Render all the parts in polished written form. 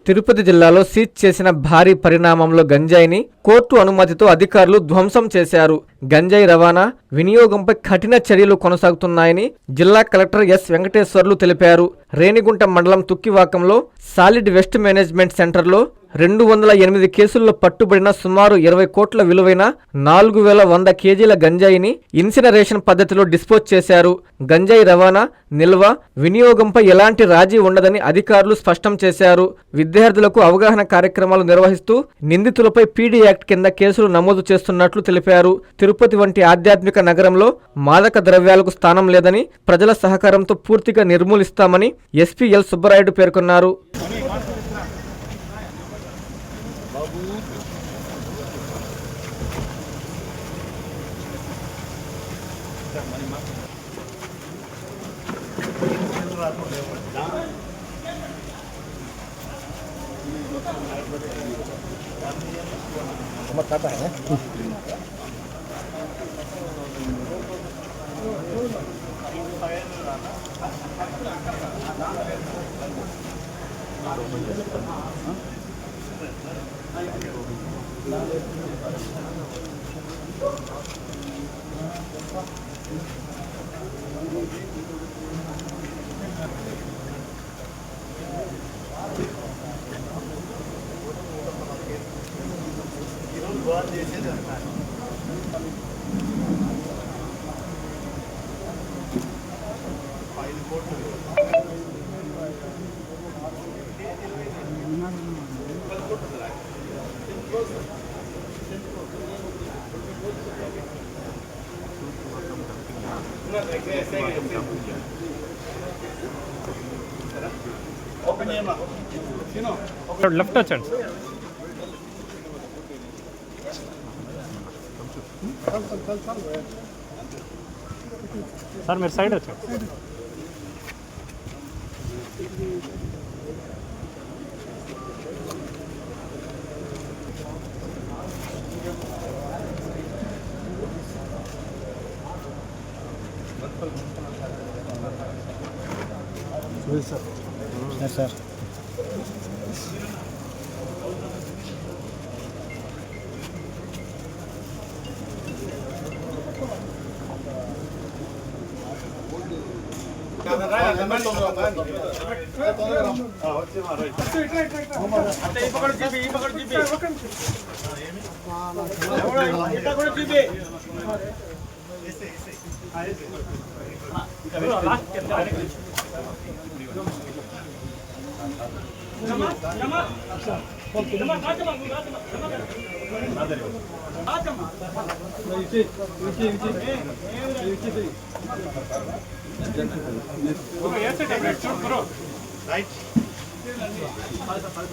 తిరుపతి జిల్లాలో సీజ్ చేసిన భారీ పరిణామంలో గంజాయిని కోర్టు అనుమతితో అధికారులు ధ్వంసం చేశారు. గంజాయి రవాణా, వినియోగంపై కఠిన చర్యలు కొనసాగుతున్నాయని జిల్లా కలెక్టర్ ఎస్ వెంకటేశ్వర్లు తెలిపారు. రేణిగుంట మండలం తుక్కివాకంలో సాలిడ్ వేస్ట్ మేనేజ్మెంట్ సెంటర్లో 208 కేసుల్లో పట్టుబడిన సుమారు 20 కోట్ల విలువైన 4100 కేజీల గంజాయిని ఇన్సినరేషన్ పద్ధతిలో డిస్పోజ్ చేశారు. గంజాయి రవాణా, నిల్వ, వినియోగంపై ఎలాంటి రాజీ ఉండదని అధికారులు స్పష్టం చేశారు. విద్యార్థులకు అవగాహన కార్యక్రమాలు నిర్వహిస్తూ నిందితులపై పీడీ యాక్ట్ కింద కేసులు నమోదు చేస్తున్నట్లు తెలిపారు. తిరుపతి వంటి ఆధ్యాత్మిక నగరంలో మాదక ద్రవ్యాలకు స్థానం లేదని, ప్రజల సహకారంతో పూర్తిగా నిర్మూలిస్తామని ఎస్పీ ఎల్ సుబ్బరాయుడు పేర్కొన్నారు. खाता है లెఫ్ట్ వచ్చండి సార్, మీరు సైడ్ వచ్చండి. సార్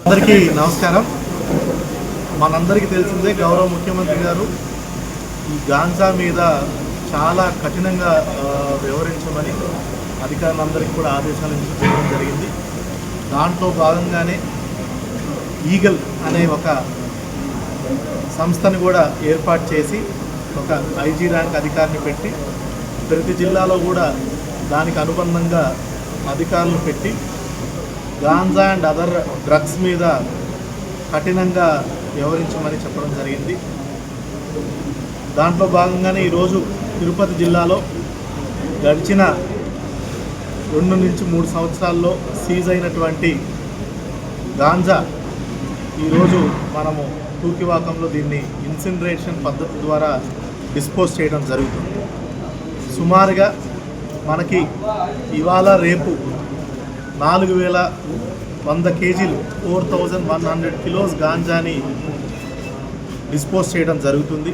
అందరికీ నమస్కారం. మనందరికీ తెలిసిందే, గౌరవ ముఖ్యమంత్రి గారు ఈ గాంజా మీద చాలా కఠినంగా వ్యవహరించమని అధికారులందరికీ కూడా ఆదేశాలు ఇవ్వడం జరిగింది. దాంట్లో భాగంగానే ఈగల్ అనే ఒక సంస్థను కూడా ఏర్పాటు చేసి ఒక ఐజీ ర్యాంక్ అధికారిని పెట్టి ప్రతి జిల్లాలో కూడా దానికి అనుబంధంగా అధికారులు పెట్టి గాంజా అండ్ అదర్ డ్రగ్స్ మీద కఠినంగా వ్యవహరించమని చెప్పడం జరిగింది. దాంట్లో భాగంగానే ఈరోజు తిరుపతి జిల్లాలో గడిచిన 2 నుంచి 3 సంవత్సరాల్లో సీజ్ అయినటువంటి గాంజా ఈరోజు మనము తూకివాకంలో దీన్ని ఇన్సినరేషన్ పద్ధతి ద్వారా డిస్పోజ్ చేయడం జరుగుతుంది. సుమారుగా మనకి ఇవాళ రేపు 4100 కేజీలు 4100 కిలోస్ గాంజాని డిస్పోజ్ చేయడం జరుగుతుంది.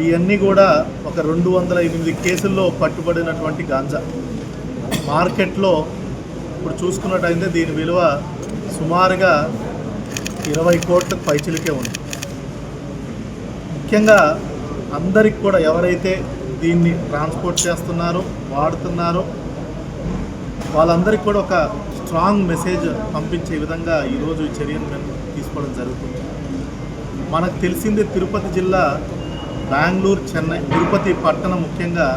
ఇవన్నీ కూడా ఒక 208 కేసుల్లో పట్టుబడినటువంటి గాంజా. మార్కెట్లో ఇప్పుడు చూసుకున్నట్టయితే దీని విలువ సుమారుగా 20 కోట్ల పైచిలకే ఉంది. ముఖ్యంగా అందరికి కూడా ఎవరైతే దీన్ని ట్రాన్స్పోర్ట్ చేస్తున్నారో, వాడుతున్నారో వాళ్ళందరికీ కూడా ఒక స్ట్రాంగ్ మెసేజ్ పంపించే విధంగా ఈరోజు ఈ చర్యను మేము తీసుకోవడం జరుగుతుంది. మనకు తెలిసిందే, తిరుపతి జిల్లా బెంగళూరు, చెన్నై, తిరుపతి పట్టణం ముఖ్యంగా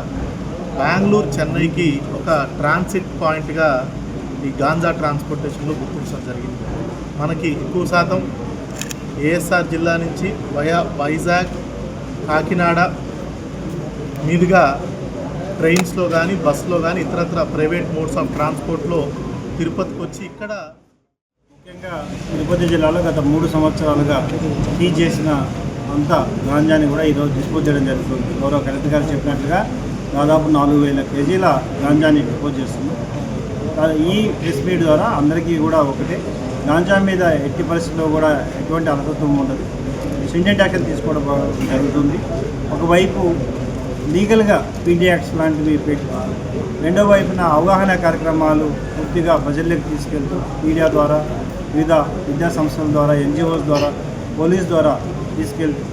బెంగళూరు, చెన్నైకి ఒక ట్రాన్సిట్ పాయింట్గా ఈ గాంజా ట్రాన్స్పోర్టేషన్లో గుర్తించడం జరిగింది. మనకి ఎక్కువ శాతం ఏఎస్ఆర్ జిల్లా నుంచి వైజాగ్, కాకినాడ మీదుగా ట్రైన్స్లో కానీ బస్సులో కానీ ఇతరత్ర ప్రైవేట్ మోడ్స్ ఆఫ్ ట్రాన్స్పోర్ట్లో తిరుపతికి వచ్చి ఇక్కడ ముఖ్యంగా తిరుపతి జిల్లాలో గత 3 సంవత్సరాలుగా సీజ్ చేసిన అంత గాంజాని కూడా ఈరోజు డిస్పోజ్ చేయడం జరుగుతుంది. గౌరవ కలెక్టర్ గారు చెప్పినట్లుగా దాదాపు 4000 కేజీల గాంజాని డిస్పోజ్ చేస్తున్నాం. ఈ ప్రెస్ మీట్ ద్వారా అందరికీ కూడా ఒకటే, గాంజా మీద ఎట్టి పరిస్థితుల్లో కూడా ఎటువంటి అలసత్వం ఉండదు, స్ట్రింజెంట్ యాక్షన్ తీసుకోవడం జరుగుతుంది. ఒకవైపు లీగల్గా పీడీ యాక్ట్స్ లాంటివి పెట్టి, రెండో వైపున అవగాహన కార్యక్రమాలు పూర్తిగా ప్రజల్లోకి తీసుకెళ్తూ మీడియా ద్వారా, వివిధ విద్యా సంస్థల ద్వారా, ఎన్జిఓస్ ద్వారా, పోలీస్ ద్వారా తీసుకెళ్తూ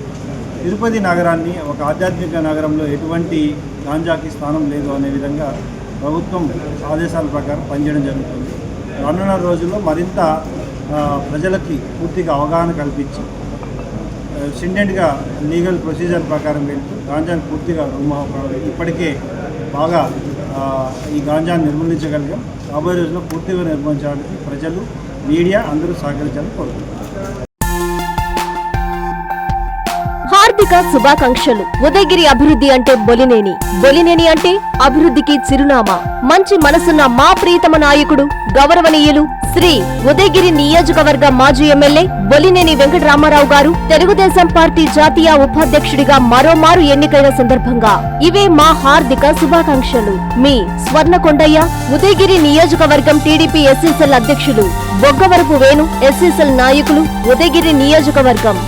తిరుపతి నగరాన్ని ఒక ఆధ్యాత్మిక నగరంలో ఎటువంటి గాంజాకి స్థానం లేదు అనే విధంగా ప్రభుత్వం ఆదేశాల ప్రకారం పనిచేయడం జరుగుతుంది. రానున్న రోజుల్లో మరింత ప్రజలకి పూర్తిగా అవగాహన కల్పించి స్ట్రింజెంట్గా లీగల్ ప్రొసీజర్ ప్రకారం వెళ్తూ గాంజాని పూర్తిగా ఇప్పటికే బాగా ఈ గాంజాని నిర్మూలించగలిగాం. రాబోయే రోజుల్లో పూర్తిగా నిర్వహించడానికి ప్రజలు, మీడియా అందరూ సహకరించాలని కోరుకుంటున్నారు. హార్దిక శుభాకాంక్షలు. ఉదయగిరి అభివృద్ధి అంటే బొలినేని, బొలినేని అంటే అభివృద్ధికి చిరునామా. మంచి మనసున్న మా ప్రియతమ నాయకుడు గౌరవనీయులు శ్రీ ఉదయగిరి నియోజకవర్గ మాజీ ఎమ్మెల్యే బొలినేని వెంకటరామారావు గారు తెలుగుదేశం పార్టీ జాతీయ ఉపాధ్యక్షుడిగా మరోమారు ఎన్నికైన సందర్భంగా ఇవే మా హార్దిక శుభాకాంక్షలు. మీ స్వర్ణకొండయ్య, ఉదయగిరి నియోజకవర్గం టీడీపీ ఎస్సీసెల్ అధ్యక్షులు బొగ్గవరపు వేణు, ఎస్సీసెల్ నాయకులు, ఉదయగిరి నియోజకవర్గం.